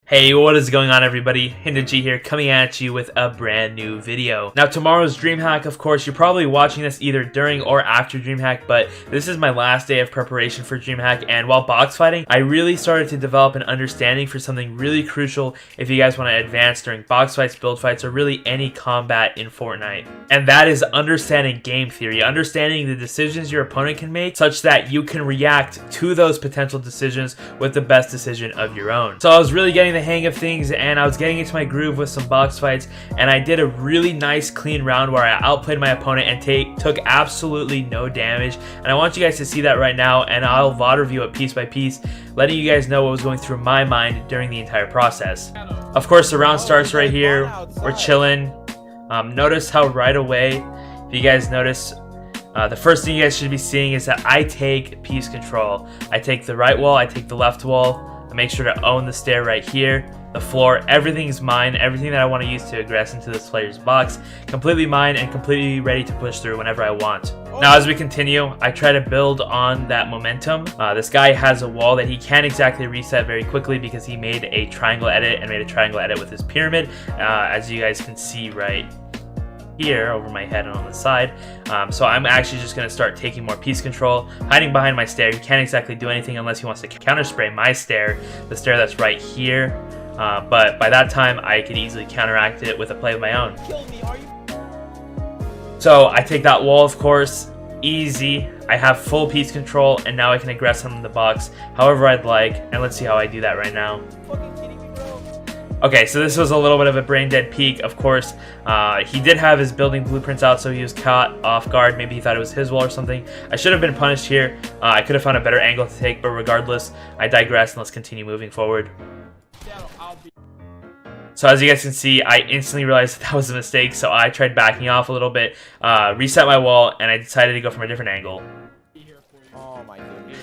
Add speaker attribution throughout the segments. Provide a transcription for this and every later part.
Speaker 1: Hey, what is going on everybody? Hindog here, coming at you with a brand new video. Now tomorrow's DreamHack, of course, you're probably watching this either during or after DreamHack, but this is my last day of preparation for DreamHack, and while box fighting, I really started to develop an understanding for something really crucial if you guys want to advance during box fights, build fights, or really any combat in Fortnite. And that is understanding game theory, understanding the decisions your opponent can make such that you can react to those potential decisions with the best decision of your own. So I was really getting the hang of things, and I was getting into my groove with some box fights, and I did a really nice clean round where I outplayed my opponent and took absolutely no damage. And I want you guys to see that right now, and I'll VOD review it piece by piece, letting you guys know what was going through my mind during the entire process. Of course, the round starts right here. We're chilling. Notice how right away, if you guys notice, the first thing you guys should be seeing is that I take piece control. I take the right wall, I take the left wall. I make sure to own the stair right here, the floor, everything's mine, everything that I want to use to aggress into this player's box, completely mine and completely ready to push through whenever I want. Now as we continue, I try to build on that momentum. This guy has a wall that he can't exactly reset very quickly because he made a triangle edit and made a triangle edit with his pyramid, as you guys can see right here over my head and on the side. So I'm actually just going to start taking more piece control, hiding behind my stair. He can't exactly do anything unless he wants to counter spray my stair, the stair that's right here. But by that time I could easily counteract it with a play of my own. So I take that wall, of course, easy. I have full piece control, and now I can aggress him in the box however I'd like, and let's see how I do that right now. Okay, so this was a little bit of a brain dead peek. Of course, he did have his building blueprints out, so he was caught off guard. Maybe he thought it was his wall or something. I should have been punished here. I could have found a better angle to take, but regardless, I digress, and let's continue moving forward. So as you guys can see, I instantly realized that was a mistake, so I tried backing off a little bit, reset my wall, and I decided to go from a different angle.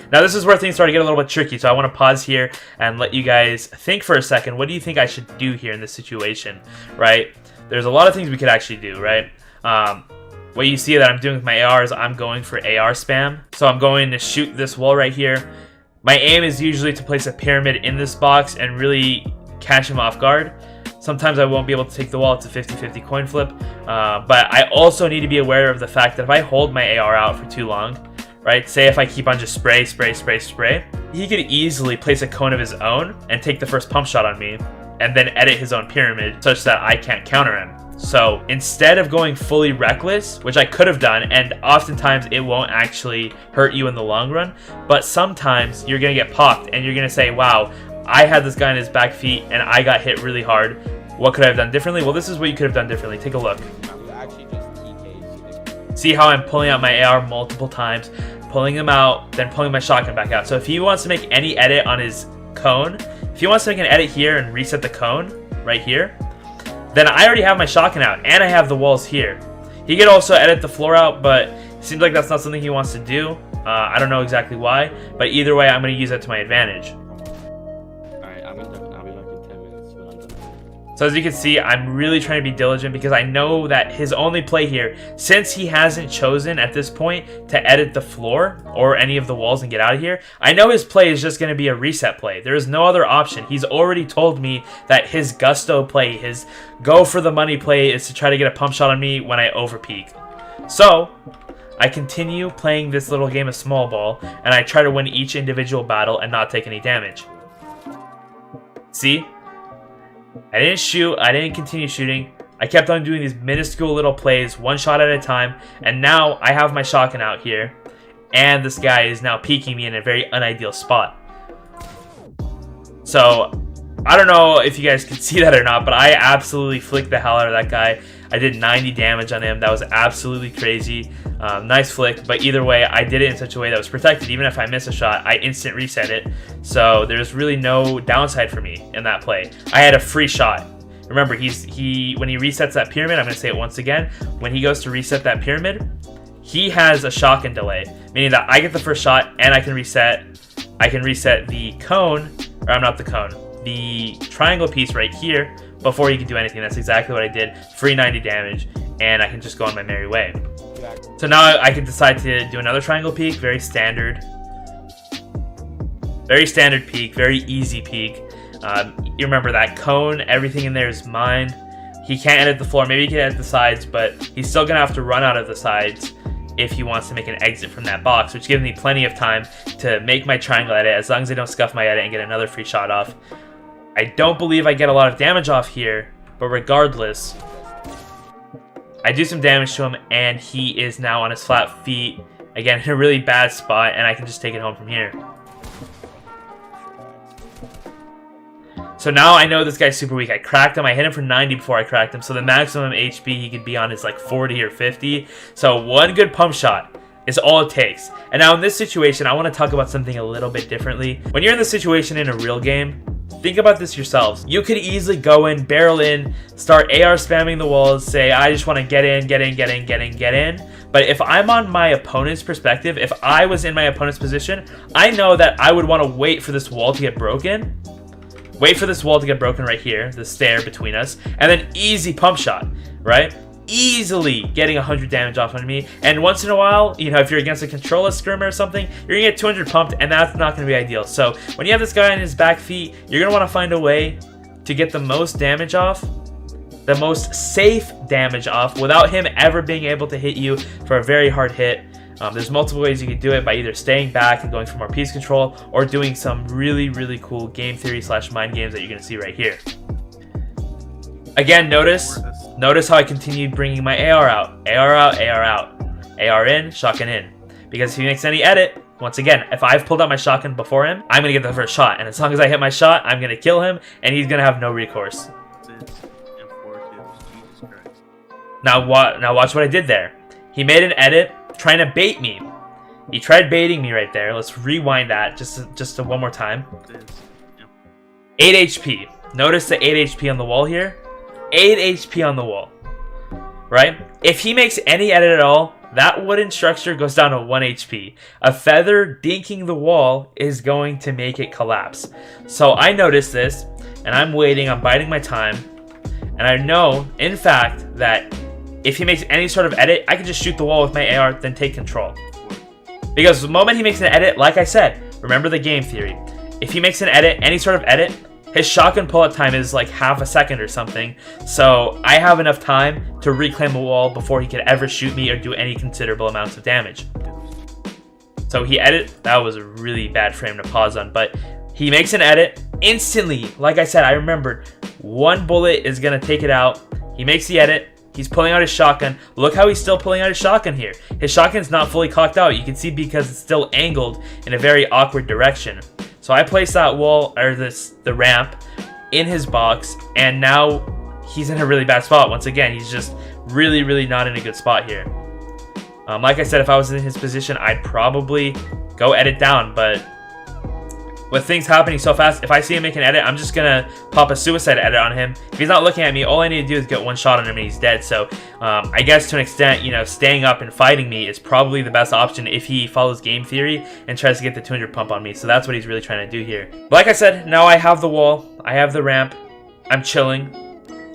Speaker 1: Now this is where things start to get a little bit tricky, so I want to pause here and let you guys think for a second. What do you think I should do here in this situation, right? There's a lot of things we could actually do, right? What you see that I'm doing with my AR is I'm going for AR spam. So I'm going to shoot this wall right here. My aim is usually to place a pyramid in this box and really catch him off guard. Sometimes I won't be able to take the wall. It's a 50-50 coin flip. But I also need to be aware of the fact that if I hold my AR out for too long, right? Say if I keep on just spray, he could easily place a cone of his own and take the first pump shot on me and then edit his own pyramid such that I can't counter him. So instead of going fully reckless, which I could have done, and oftentimes it won't actually hurt you in the long run, but sometimes you're going to get popped and you're going to say, wow, I had this guy on his back feet and I got hit really hard. What could I have done differently? Well, this is what you could have done differently. Take a look. See how I'm pulling out my AR multiple times, pulling him out, then pulling my shotgun back out. So if he wants to make any edit on his cone, if he wants to make an edit here and reset the cone right here, then I already have my shotgun out and I have the walls here. He could also edit the floor out, but it seems like that's not something he wants to do. I don't know exactly why, but either way, I'm going to use that to my advantage. So as you can see, I'm really trying to be diligent because I know that his only play here, since he hasn't chosen at this point to edit the floor or any of the walls and get out of here, I know his play is just going to be a reset play. There is no other option. He's already told me that his gusto play, his go for the money play is to try to get a pump shot on me when I overpeak. So I continue playing this little game of small ball and I try to win each individual battle and not take any damage. See? I didn't shoot, I didn't continue shooting. I kept on doing these minuscule little plays, one shot at a time, and now I have my shotgun out here, and this guy is now peeking me in a very unideal spot. So, I don't know if you guys can see that or not, but I absolutely flicked the hell out of that guy. I did 90 damage on him. That was absolutely crazy. Nice flick, but either way, I did it in such a way that was protected. Even if I miss a shot, I instant reset it. So there's really no downside for me in that play. I had a free shot. Remember, when he resets that pyramid, I'm going to say it once again, when he goes to reset that pyramid, he has a shotgun delay, meaning that I get the first shot and I can reset the cone, or I'm not the cone, the triangle piece right here before he can do anything. That's exactly what I did. Free 90 damage, and I can just go on my merry way. So now I can decide to do another triangle peek, very standard peek, very easy peek. You remember that cone, everything in there is mine. He can't edit the floor, maybe he can edit the sides, but he's still gonna have to run out of the sides if he wants to make an exit from that box, which gives me plenty of time to make my triangle edit, as long as I don't scuff my edit and get another free shot off. I don't believe I get a lot of damage off here, but regardless, I do some damage to him, and he is now on his flat feet, again, in a really bad spot, and I can just take it home from here. So now I know this guy's super weak. I cracked him. I hit him for 90 before I cracked him. So the maximum HP he could be on is like 40 or 50. So one good pump shot is all it takes. And now in this situation, I want to talk about something a little bit differently. When you're in this situation in a real game, think about this yourselves. You could easily go in, barrel in, start AR spamming the walls, say, I just want to get in, get in, get in, get in, get in. But if I'm on my opponent's perspective, if I was in my opponent's position, I know that I would want to wait for this wall to get broken. Wait for this wall to get broken right here, the stair between us, and then easy pump shot, right? Easily getting 100 damage off on me. And once in a while, you know, if you're against a controller scrimmer or something, you're gonna get 200 pumped, and that's not gonna be ideal. So when you have this guy on his back feet, you're gonna want to find a way to get the most damage off, the most safe damage off, without him ever being able to hit you for a very hard hit. There's multiple ways you can do it, by either staying back and going for more piece control, or doing some really, really cool game theory / mind games that you're going to see right here. Again, notice how I continue bringing my AR out. AR out, AR out. AR in, shotgun in. Because if he makes any edit, once again, if I've pulled out my shotgun before him, I'm going to get the first shot. And as long as I hit my shot, I'm going to kill him, and he's going to have no recourse. Now watch what I did there. He made an edit trying to bait me. He tried baiting me right there. Let's rewind that just one more time. 8 HP. Notice the 8 HP on the wall here. 8 HP on the wall. Right? If he makes any edit at all, that wooden structure goes down to 1 HP. A feather dinking the wall is going to make it collapse. So I noticed this, and I'm waiting, I'm biding my time, and I know, in fact, that if he makes any sort of edit, I can just shoot the wall with my AR, then take control. Because the moment he makes an edit, like I said, remember the game theory. If he makes an edit, any sort of edit, his shotgun pull-out time is like half a second or something. So I have enough time to reclaim the wall before he could ever shoot me or do any considerable amounts of damage. So he edit, that was a really bad frame to pause on, but he makes an edit instantly. Like I said, I remembered one bullet is gonna take it out. He makes the edit. He's pulling out his shotgun. Look how he's still pulling out his shotgun here. His shotgun's not fully cocked out. You can see because it's still angled in a very awkward direction. So I placed that wall, or the ramp, in his box, and now he's in a really bad spot. Once again, he's just really, really not in a good spot here. Like I said, if I was in his position, I'd probably go edit down, but with things happening so fast, if I see him make an edit, I'm just gonna pop a suicide edit on him. If he's not looking at me, all I need to do is get one shot on him and he's dead. So I guess to an extent, you know, staying up and fighting me is probably the best option if he follows game theory and tries to get the 200 pump on me. So that's what he's really trying to do here. But like I said, now I have the wall, I have the ramp, I'm chilling.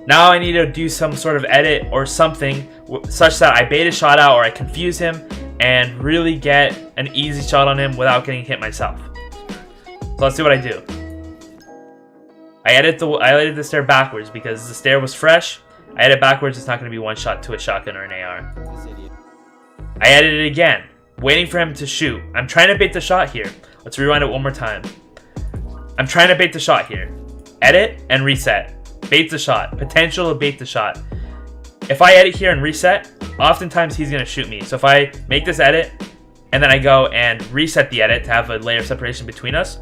Speaker 1: Now I need to do some sort of edit or something such that I bait a shot out or I confuse him and really get an easy shot on him without getting hit myself. So let's see what I do. I edit the stair backwards because the stair was fresh. I edit backwards, it's not going to be one shot to a shotgun or an AR. I edit it again, waiting for him to shoot. I'm trying to bait the shot here. Let's rewind it one more time. I'm trying to bait the shot here. Edit and reset. Bait the shot. Potential to bait the shot. If I edit here and reset, oftentimes he's going to shoot me. So if I make this edit and then I go and reset the edit to have a layer of separation between us,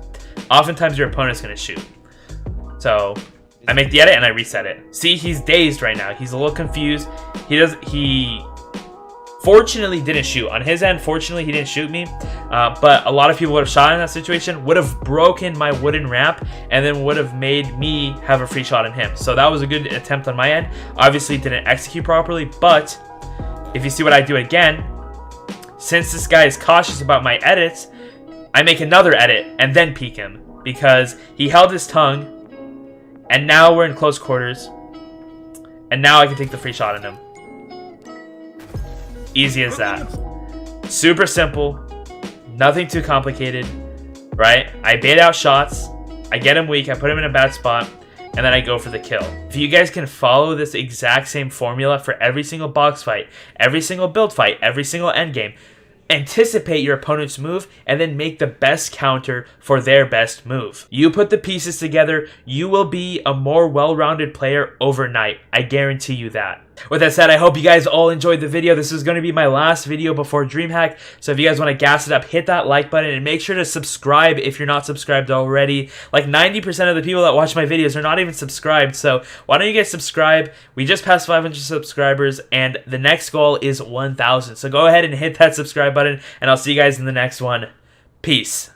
Speaker 1: oftentimes your opponent's going to shoot. So I make the edit and I reset it. See, he's dazed right now. He's a little confused. He fortunately didn't shoot. On his end, fortunately, he didn't shoot me. But a lot of people would have shot in that situation, would have broken my wooden ramp, and then would have made me have a free shot on him. So that was a good attempt on my end. Obviously, didn't execute properly, but if you see what I do again, since this guy is cautious about my edits, I make another edit and then peek him because he held his tongue, and now we're in close quarters, and now I can take the free shot on him. Easy as that. Super simple, nothing too complicated, right? I bait out shots, I get him weak, I put him in a bad spot, and then I go for the kill. If you guys can follow this exact same formula for every single box fight, every single build fight, every single endgame, anticipate your opponent's move and then make the best counter for their best move. You put the pieces together, you will be a more well-rounded player overnight. I guarantee you that. With that said, I hope you guys all enjoyed the video. This is going to be my last video before DreamHack, so if you guys want to gas it up, hit that like button and make sure to subscribe if you're not subscribed already. Like 90% of the people that watch my videos are not even subscribed, so why don't you guys subscribe? We just passed 500 subscribers, and the next goal is 1,000. So go ahead and hit that subscribe button, and I'll see you guys in the next one. Peace.